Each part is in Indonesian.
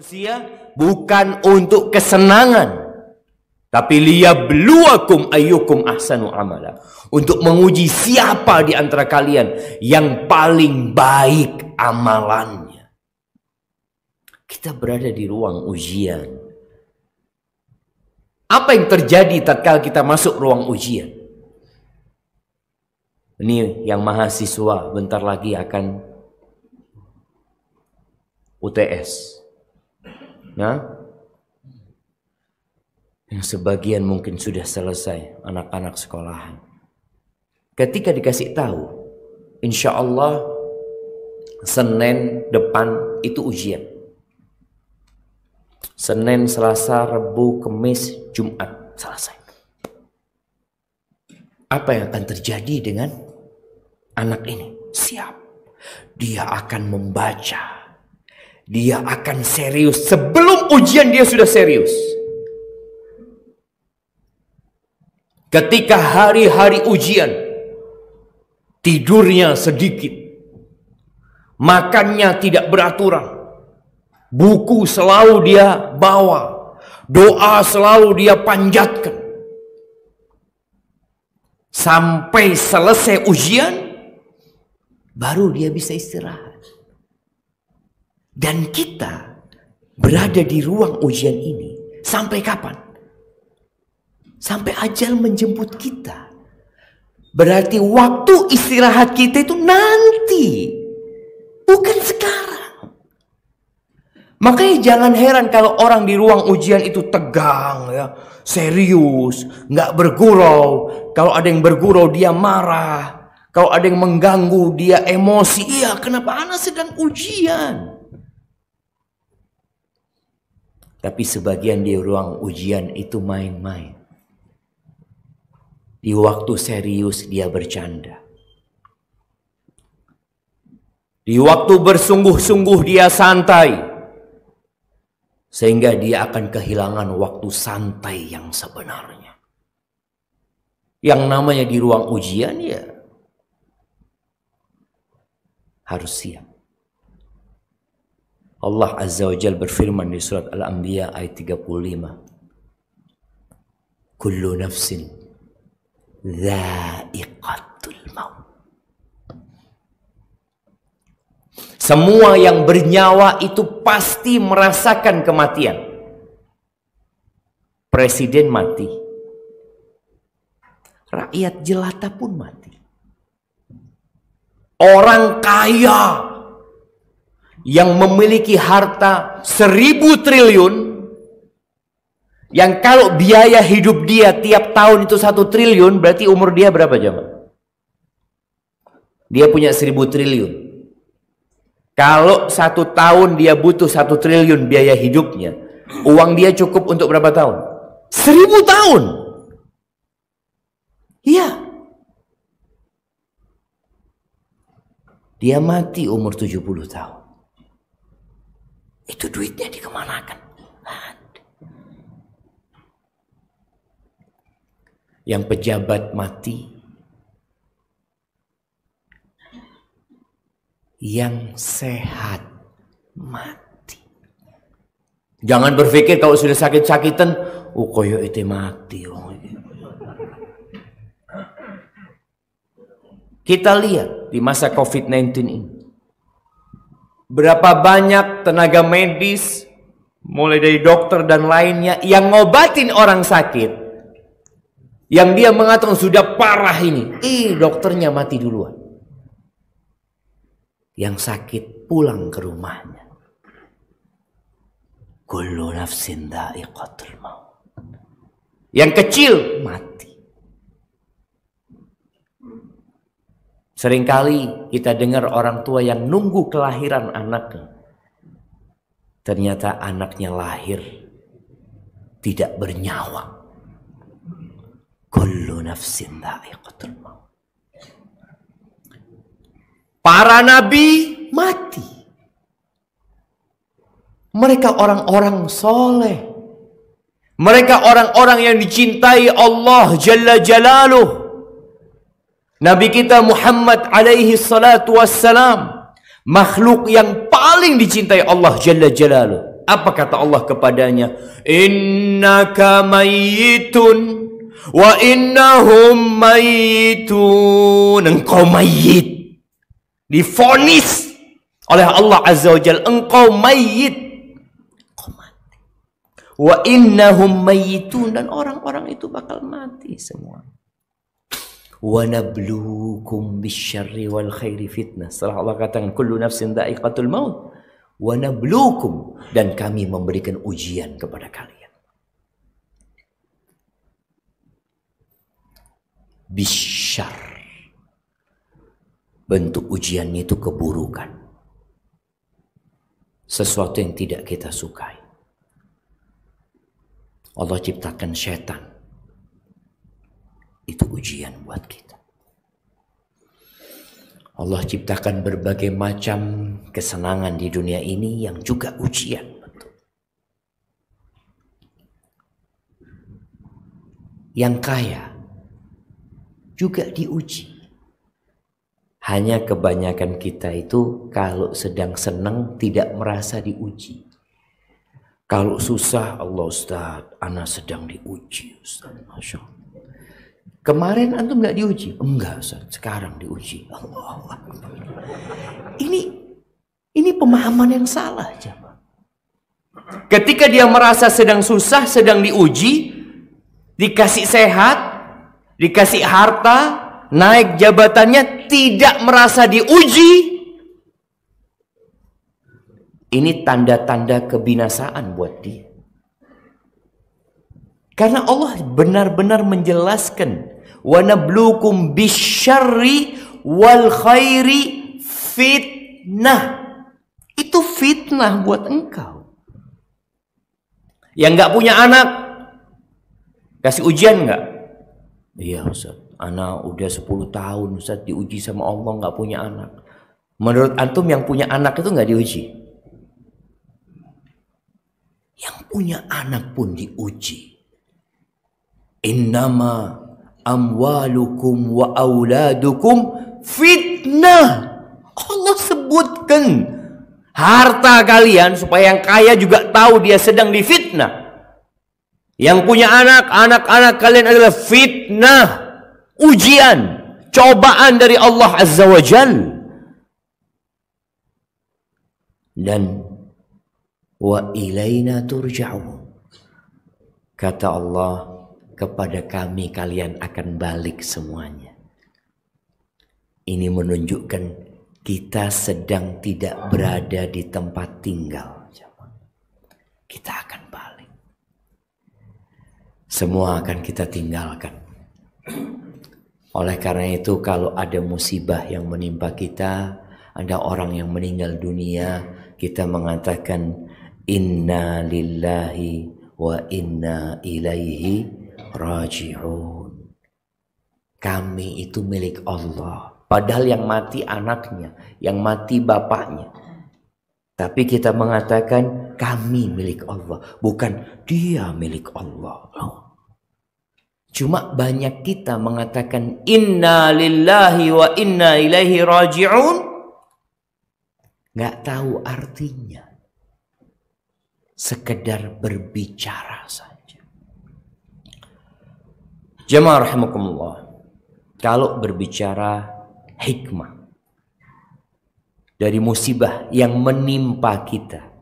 manusia bukan untuk kesenangan, tapi liyabluwakum ayyukum ahsanu amala, untuk menguji siapa di antara kalian yang paling baik amalannya. Kita berada di ruang ujian. Apa yang terjadi tatkala kita masuk ruang ujian? Ini yang mahasiswa bentar lagi akan UTS. Nah, yang sebagian mungkin sudah selesai, anak-anak sekolahan. Ketika dikasih tahu, insya Allah Senin depan itu ujian. Senin, Selasa, Rabu, Kamis, Jumat selesai. Apa yang akan terjadi dengan anak ini? Siap. Dia akan membaca. Dia akan serius. Sebelum ujian dia sudah serius. Ketika hari-hari ujian, tidurnya sedikit, makannya tidak beraturan, buku selalu dia bawa, doa selalu dia panjatkan. Sampai selesai ujian, baru dia bisa istirahat. Dan kita berada di ruang ujian ini sampai kapan? Sampai ajal menjemput kita. Berarti waktu istirahat kita itu nanti, bukan sekarang. Makanya jangan heran kalau orang di ruang ujian itu tegang, ya, serius, nggak bergurau. Kalau ada yang bergurau dia marah. Kalau ada yang mengganggu dia emosi. Iya, kenapa anak sedang ujian? Tapi sebagian di ruang ujian itu main-main. Di waktu serius dia bercanda. Di waktu bersungguh-sungguh dia santai. Sehingga dia akan kehilangan waktu santai yang sebenarnya. Yang namanya di ruang ujian ya harus siap. Allah Azza wa Jalla berfirman di surat Al-Anbiya ayat 35. Kullu nafsin dha'iqatul maut. Semua yang bernyawa itu pasti merasakan kematian. Presiden mati. Rakyat jelata pun mati. Orang kaya yang memiliki harta 1.000 triliun, yang kalau biaya hidup dia tiap tahun itu 1 triliun, berarti umur dia berapa jemaah? Dia punya 1.000 triliun. Kalau 1 tahun dia butuh 1 triliun biaya hidupnya, uang dia cukup untuk berapa tahun? 1.000 tahun. Iya. Dia mati umur 70 tahun. Itu duitnya dikemanakan? Yang pejabat mati, yang sehat mati. Jangan berpikir kalau sudah sakit-sakitan, oh koyo itu mati. Kita lihat di masa COVID-19 ini, berapa banyak tenaga medis, mulai dari dokter dan lainnya, yang ngobatin orang sakit. Yang dia mengatakan sudah parah ini. Dokternya mati duluan. Yang sakit pulang ke rumahnya. Kullu nafsin dha'iqatul maut. Yang kecil mati. Seringkali kita dengar orang tua yang nunggu kelahiran anaknya. Ternyata anaknya lahir tidak bernyawa. Kullu nafsin dha'iqatul maut. Para nabi mati. Mereka orang-orang soleh. Mereka orang-orang yang dicintai Allah Jalla Jalaluh. Nabi kita Muhammad alaihi salatu wassalam, makhluk yang paling dicintai Allah Jalla Jalaluh. Apa kata Allah kepadanya? Innaka mayyitun wa innahum mayyitun. Engkau mayit. Divonis oleh Allah Azza wa Jalla, engkau mayit. Engkau mati. Wa innahum mayyitun, dan orang-orang itu bakal mati semua. Wa nabluukum bisyarri wal khairi fitnah. Setelah Allah katakan kullu nafsin dha'iqatul maut. Wa nabluukum, dan kami memberikan ujian kepada kalian. Bisyar. Bentuk ujiannya itu keburukan. Sesuatu yang tidak kita sukai. Allah ciptakan setan. Itu ujian buat kita. Allah ciptakan berbagai macam kesenangan di dunia ini yang juga ujian. Yang kaya juga diuji. Hanya kebanyakan kita itu kalau sedang senang tidak merasa diuji. Kalau susah, Allah Ustaz, ana sedang diuji Ustaz, Masya Allah. Kemarin antum nggak diuji? Enggak Ustaz, sekarang diuji. Allah. Ini pemahaman yang salah. Ketika dia merasa sedang susah, sedang diuji, dikasih sehat, dikasih harta, naik jabatannya, tidak merasa diuji, ini tanda-tanda kebinasaan buat dia. Karena Allah benar-benar menjelaskan, wa nabluukum bisyarri wal khairi fitnah. Itu fitnah buat engkau. Yang nggak punya anak, kasih ujian nggak? Iya Ustaz, anak udah 10 tahun Ustaz diuji sama Allah nggak punya anak. Menurut antum yang punya anak itu nggak diuji? Yang punya anak pun diuji. Innama amwalukum wa auladukum fitnah. Allah sebutkan harta kalian supaya yang kaya juga tahu dia sedang difitnah. Yang punya anak, anak-anak kalian adalah fitnah, ujian, cobaan dari Allah Azza wa Jal. Dan wa ilaina turja'un. Kata Allah, kepada kami kalian akan balik semuanya. Ini menunjukkan kita sedang tidak berada di tempat tinggal. Kita akan balik. Semua akan kita tinggalkan. Oleh karena itu kalau ada musibah yang menimpa kita, ada orang yang meninggal dunia, kita mengatakan inna lillahi wa inna ilaihi raji'un. Kami itu milik Allah. Padahal yang mati anaknya, yang mati bapaknya. Tapi kita mengatakan kami milik Allah, bukan dia milik Allah. Cuma banyak kita mengatakan inna lillahi wa inna ilaihi raji'un, nggak tahu artinya. Sekedar berbicara saja. Jemaah rahimakumullah, kalau berbicara hikmah dari musibah yang menimpa kita,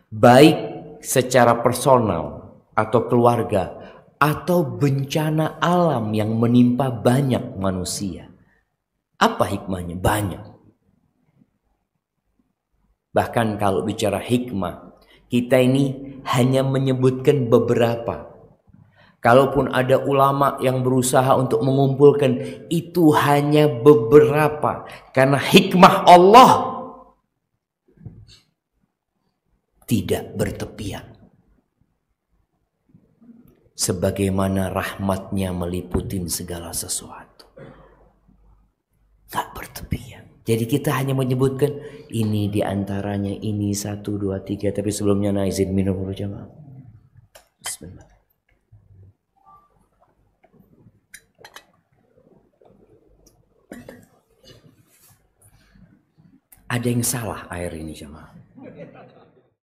baik secara personal atau keluarga, atau bencana alam yang menimpa banyak manusia, apa hikmahnya? Banyak. Bahkan kalau bicara hikmah, kita ini hanya menyebutkan beberapa. Kalaupun ada ulama yang berusaha untuk mengumpulkan, itu hanya beberapa. Karena hikmah Allah tidak bertepian. Sebagaimana rahmatnya meliputi segala sesuatu. Tak bertepian. Jadi kita hanya menyebutkan ini diantaranya, ini 1, 2, 3. Tapi sebelumnya nah izin minum dulu jemaah. Bismillah. Ada yang salah air ini jemaah.